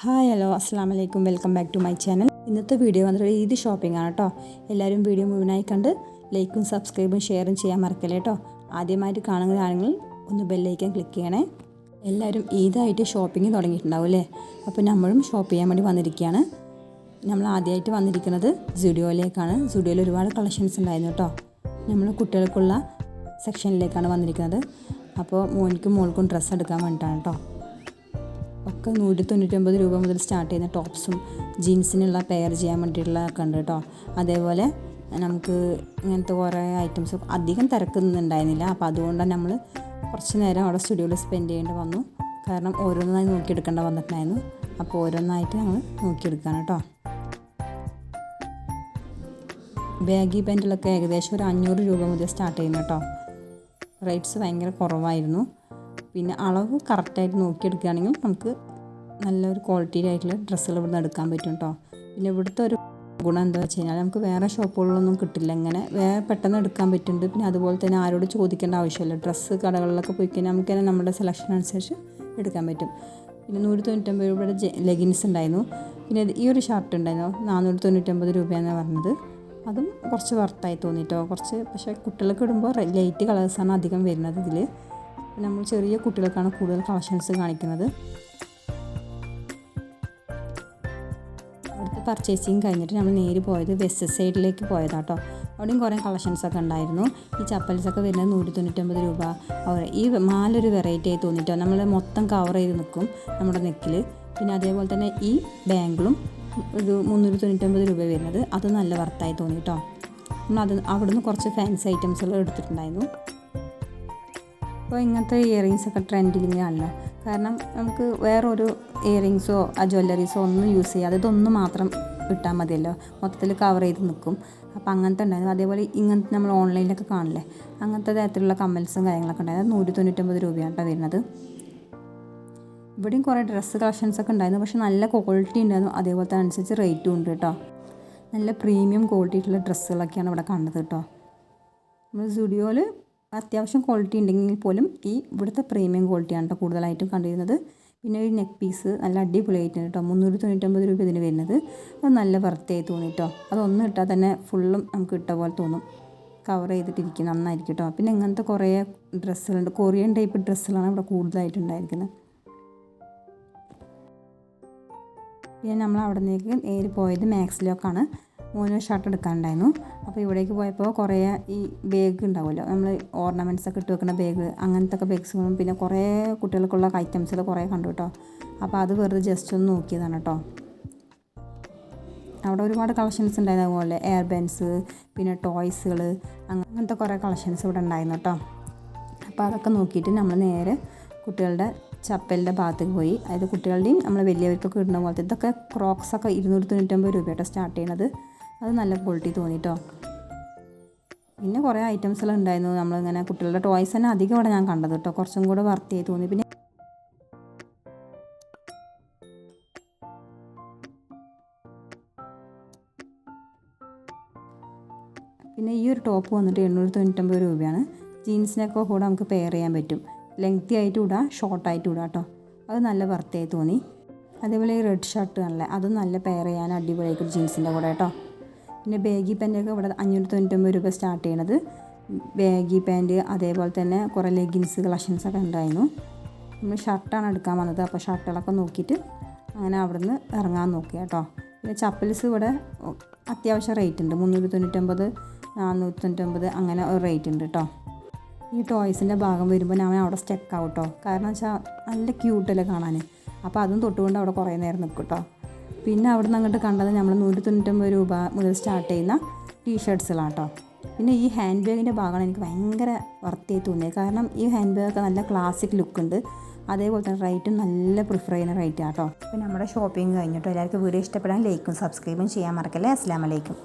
Hi hello അസ്സാം വലൈക്കും welcome back to my channel. ഇന്നത്തെ വീഡിയോ വന്നിട്ട് ഈദ് ഷോപ്പിംഗ് ആണ് കേട്ടോ. എല്ലാവരും വീഡിയോ മുഴുവനായി കണ്ട് ലൈക്കും സബ്സ്ക്രൈബും ഷെയറും ചെയ്യാൻ മറക്കല്ലേ കേട്ടോ. ആദ്യമായിട്ട് കാണുന്നതാണെങ്കിൽ ഒന്ന് ബെല്ലൈക്കൻ ക്ലിക്ക് ചെയ്യണേ. എല്ലാവരും ഈദായിട്ട് ഷോപ്പിംഗ് തുടങ്ങിയിട്ടുണ്ടാവും അല്ലേ. അപ്പോൾ നമ്മളും ഷോപ്പ് ചെയ്യാൻ വേണ്ടി വന്നിരിക്കുകയാണ്. നമ്മൾ ആദ്യമായിട്ട് വന്നിരിക്കുന്നത് സുഡിയോയിലേക്കാണ്. സുഡിയോയിൽ ഒരുപാട് കളക്ഷൻസ് ഉണ്ടായിരുന്നു കേട്ടോ. നമ്മൾ കുട്ടികൾക്കുള്ള സെക്ഷനിലേക്കാണ് വന്നിരിക്കുന്നത്. അപ്പോൾ മോനിക്കും മോൾക്കും ഡ്രസ്സ് എടുക്കാൻ വേണ്ടിയിട്ടാണ് കേട്ടോ. ഒക്കെ 199 രൂപ മുതൽ സ്റ്റാർട്ട് ചെയ്യുന്ന ടോപ്സും ജീൻസിനുള്ള പെയർ ചെയ്യാൻ വേണ്ടിയിട്ടുള്ള ഒക്കെ ഉണ്ട് കേട്ടോ. അതേപോലെ നമുക്ക് ഇങ്ങനത്തെ കുറേ ഐറ്റംസ് അധികം തിരക്കുന്നുണ്ടായിരുന്നില്ല. അപ്പോൾ അതുകൊണ്ടാണ് നമ്മൾ കുറച്ച് നേരം അവിടെ സ്റ്റുഡിയോയിൽ സ്പെൻഡ് ചെയ്യേണ്ടി വന്നു. കാരണം ഓരോന്നായി നോക്കിയെടുക്കേണ്ട വന്നിട്ടുണ്ടായിരുന്നു. അപ്പോൾ ഓരോന്നായിട്ട് ഞങ്ങൾ നോക്കിയെടുക്കുകയാണ് കേട്ടോ. ബാഗി പാൻറ്റിലൊക്കെ ഏകദേശം ഒരു 500 രൂപ മുതൽ സ്റ്റാർട്ട് ചെയ്യുന്നു കേട്ടോ. റേറ്റ്സ് ഭയങ്കര കുറവായിരുന്നു. പിന്നെ അളവ് കറക്റ്റായിട്ട് നോക്കിയെടുക്കുകയാണെങ്കിൽ നമുക്ക് നല്ലൊരു ക്വാളിറ്റി ആയിട്ടുള്ള ഡ്രസ്സുകൾ ഇവിടുന്ന് എടുക്കാൻ പറ്റും കേട്ടോ. പിന്നെ ഇവിടുത്തെ ഒരു ഗുണം എന്താ വെച്ച് കഴിഞ്ഞാൽ നമുക്ക് വേറെ ഷോപ്പുകളിലൊന്നും കിട്ടില്ല. ഇങ്ങനെ വേറെ പെട്ടെന്ന് എടുക്കാൻ പറ്റുന്നുണ്ട്. പിന്നെ അതുപോലെ തന്നെ ആരോട് ചോദിക്കേണ്ട ആവശ്യമില്ല. ഡ്രസ്സ് കടകളിലൊക്കെ പോയി കഴിഞ്ഞാൽ നമുക്ക് തന്നെ നമ്മുടെ സെലക്ഷൻ അനുസരിച്ച് എടുക്കാൻ പറ്റും. പിന്നെ 199 രൂപയുടെ ലെഗിൻസ് ഉണ്ടായിരുന്നു. പിന്നെ ഈ ഒരു ഷർട്ട് ഉണ്ടായിരുന്നു 499 രൂപയെന്നാണ് പറഞ്ഞത്. അതും കുറച്ച് വർത്തായി തോന്നിയിട്ടോ. കുറച്ച് പക്ഷേ കുട്ടികൾക്ക് ഇടുമ്പോൾ ലൈറ്റ് കളേഴ്സാണ് അധികം വരുന്നത് ഇതിൽ. നമ്മൾ ചെറിയ കുട്ടികൾക്കാണ് കൂടുതൽ കളക്ഷൻസ് കാണിക്കുന്നത്. അവിടുത്തെ പർച്ചേസിങ് കഴിഞ്ഞിട്ട് നമ്മൾ നേരെ പോയത് വെസ്റ്റ് സൈഡിലേക്ക് പോയതാട്ടോ. അവിടെയും കുറേ കളക്ഷൻസൊക്കെ ഉണ്ടായിരുന്നു. ഈ ചപ്പൽസൊക്കെ വരുന്നത് 199 രൂപ. ഈ മാലൊരു വെറൈറ്റി ആയി തോന്നിയിട്ടോ. നമ്മൾ മൊത്തം കവർ ചെയ്ത് നിൽക്കും നമ്മുടെ നെക്കിൽ. പിന്നെ അതേപോലെ തന്നെ ഈ ബാങ്കിളും ഒരു 399 രൂപ വരുന്നത്. അത് നല്ല വർത്തായി തോന്നിയിട്ടോ. അവിടുന്ന് കുറച്ച് ഫാൻസി ഐറ്റംസുകൾ എടുത്തിട്ടുണ്ടായിരുന്നു. അപ്പോൾ ഇങ്ങനത്തെ ഇയറിങ്സൊക്കെ ട്രെൻഡിലിങ്ങാണല്ലോ. കാരണം നമുക്ക് വേറൊരു ഇയറിങ്സോ ജ്വല്ലറീസോ ഒന്നും യൂസ് ചെയ്യാതെ ഇതൊന്നും മാത്രം ഇട്ടാൽ മതിയല്ലോ. മൊത്തത്തിൽ കവർ ചെയ്ത് നിൽക്കും. അപ്പോൾ അങ്ങനത്തെ ഉണ്ടായിരുന്നു. അതേപോലെ ഇങ്ങനത്തെ നമ്മൾ ഓൺലൈനിലൊക്കെ കാണില്ലേ, അങ്ങനത്തെ തരത്തിലുള്ള കമ്മൽസും കാര്യങ്ങളൊക്കെ ഉണ്ടായിരുന്നു. 199 രൂപയാണ് കേട്ടോ വരുന്നത്. ഇവിടെയും കുറേ ഡ്രസ്സ് കളക്ഷൻസൊക്കെ ഉണ്ടായിരുന്നു. പക്ഷേ നല്ല ക്വാളിറ്റി ഉണ്ടായിരുന്നു. അതേപോലെ തന്നെ അനുസരിച്ച് റേറ്റും ഉണ്ട് കേട്ടോ. നല്ല പ്രീമിയം ക്വാളിറ്റി ആയിട്ടുള്ള ഡ്രസ്സുകളൊക്കെയാണ് ഇവിടെ കണ്ടത് കേട്ടോ. നമ്മൾ സ്റ്റുഡിയോയിൽ അത്യാവശ്യം ക്വാളിറ്റി ഉണ്ടെങ്കിൽ പോലും ഇവിടുത്തെ പ്രീമിയം ക്വാളിറ്റിയാണ് കേട്ടോ കൂടുതലായിട്ടും കണ്ടിരുന്നത്. പിന്നെ ഒരു നെക്ക് പീസ് നല്ല അടിപൊളിയായിട്ടുണ്ട് കേട്ടോ. 399 രൂപ ഇതിന് വരുന്നത്. അത് നല്ല വൃത്തിയായി തോന്നി കേട്ടോ. അതൊന്നും ഇട്ടാൽ തന്നെ ഫുള്ളും നമുക്ക് ഇട്ട പോലെ തോന്നും. കവർ ചെയ്തിട്ടിരിക്കും, നന്നായിരിക്കും കേട്ടോ. പിന്നെ ഇങ്ങനത്തെ കുറേ ഡ്രസ്സുകളുണ്ട്. കൊറിയൻ ടൈപ്പ് ഡ്രസ്സുകളാണ് ഇവിടെ കൂടുതലായിട്ടുണ്ടായിരിക്കുന്നത്. പിന്നെ നമ്മൾ അവിടെ നിന്നേക്ക് നേരെ പോയത് മാക്സിലോക്കാണ്. മോന് ഷർട്ട് എടുക്കാനുണ്ടായിരുന്നു. അപ്പോൾ ഇവിടേക്ക് പോയപ്പോൾ കുറേ ഈ ബാഗ് ഉണ്ടാവുമല്ലോ, നമ്മൾ ഓർണമെൻറ്റ്സ് ഒക്കെ ഇട്ട് വെക്കുന്ന ബാഗ്, അങ്ങനത്തെ ഒക്കെ ബാഗ്സുകളും പിന്നെ കുറേ കുട്ടികൾക്കുള്ള ഐറ്റംസുകൾ കുറേ കണ്ടു കേട്ടോ. അപ്പോൾ അത് വെറുതെ ജസ്റ്റ് ഒന്ന് നോക്കിയതാണ് കേട്ടോ. അവിടെ ഒരുപാട് കളക്ഷൻസ് ഉണ്ടായിരുന്നു. അതുപോലെ എയർ ബാൻഡ്സ്, പിന്നെ ടോയ്സുകൾ, അങ്ങനത്തെ കുറേ കളക്ഷൻസ് ഇവിടെ ഉണ്ടായിരുന്നു കേട്ടോ. അപ്പോൾ അതൊക്കെ നോക്കിയിട്ട് നമ്മൾ നേരെ കുട്ടികളുടെ ചപ്പലിൻ്റെ ഭാഗത്തേക്ക് പോയി. അതായത് കുട്ടികളുടെയും നമ്മൾ വലിയവർക്കൊക്കെ ഇടുന്ന പോലത്തെ ഇതൊക്കെ ക്രോക്സൊക്കെ 299 രൂപയായിട്ടോ സ്റ്റാർട്ട് ചെയ്യണത്. അത് നല്ല ക്വാളിറ്റി തോന്നിയിട്ടോ. പിന്നെ കുറേ ഐറ്റംസുകൾ ഉണ്ടായിരുന്നു. നമ്മളിങ്ങനെ കുട്ടികളുടെ ടോയ്സ് തന്നെ അധികം ഇവിടെ ഞാൻ കണ്ടത് കേട്ടോ. കുറച്ചും കൂടെ വർത്തിയായി തോന്നി. പിന്നെ ഈ ഒരു ടോപ്പ് വന്നിട്ട് 899 രൂപയാണ്. ജീൻസിനൊക്കെ കൂടെ നമുക്ക് പെയർ ചെയ്യാൻ പറ്റും. ലെങ്തി ആയിട്ടും ഇടാം, ഷോർട്ടായിട്ടും ഇടാം കേട്ടോ. അത് നല്ല വൃത്തിയായി തോന്നി. അതേപോലെ ഈ റെഡ് ഷർട്ട് ആണല്ലേ, അതും നല്ല പെയർ ചെയ്യാൻ അടിപൊളിയായിട്ട് ജീൻസിൻ്റെ കൂടെ കേട്ടോ. പിന്നെ ബാഗി പാൻറ്റൊക്കെ ഇവിടെ 599 രൂപ സ്റ്റാർട്ട് ചെയ്യണത്. ബാഗി പാൻറ്റ്, അതേപോലെ തന്നെ കുറേ ലെഗിൻസ് കളക്ഷൻസൊക്കെ ഉണ്ടായിരുന്നു. നമ്മൾ ഷർട്ടാണ് എടുക്കാൻ വന്നത്. അപ്പോൾ ഷർട്ടുകളൊക്കെ നോക്കിയിട്ട് അങ്ങനെ അവിടെ നിന്ന് ഇറങ്ങാൻ നോക്കുക കേട്ടോ. പിന്നെ ചപ്പൽസ് ഇവിടെ അത്യാവശ്യം റേറ്റ് ഉണ്ട്. 399, 499 അങ്ങനെ ഒരു റേറ്റ് ഉണ്ട് കേട്ടോ. ഈ ടോയ്സിൻ്റെ ഭാഗം വരുമ്പോൾ ഞാൻ അവിടെ സ്റ്റക്ക് ആവും കേട്ടോ. കാരണം വെച്ചാൽ നല്ല ക്യൂട്ടല്ലേ കാണാൻ. അപ്പോൾ അതും തൊട്ടുകൊണ്ട് അവിടെ കുറേ നേരം നിൽക്കും കേട്ടോ. പിന്നെ അവിടെ നിന്ന് അങ്ങോട്ട് കണ്ടത് നമ്മൾ 199 രൂപ മുതൽ സ്റ്റാർട്ട് ചെയ്യുന്ന ടീഷർട്ട്സുകളാണ് കേട്ടോ. പിന്നെ ഈ ഹാൻഡ് ബാഗിൻ്റെ ഭാഗമാണ് എനിക്ക് ഭയങ്കര വൃത്തിയായി തോന്നിയത്. കാരണം ഈ ഹാൻഡ് ബാഗൊക്കെ നല്ല ക്ലാസിക് ലുക്ക് ഉണ്ട്. അതേപോലെ തന്നെ റേറ്റും നല്ല പ്രിഫർ ചെയ്യുന്ന റേറ്റാണ് കേട്ടോ. അപ്പോൾ നമ്മുടെ ഷോപ്പിംഗ് കഴിഞ്ഞിട്ടോ. എല്ലാവർക്കും വീഡിയോ ഇഷ്ടപ്പെടാൻ ലൈക്കും സബ്സ്ക്രൈബും ചെയ്യാൻ മറക്കല്ലേ. അസ്സലാമു അലൈക്കും.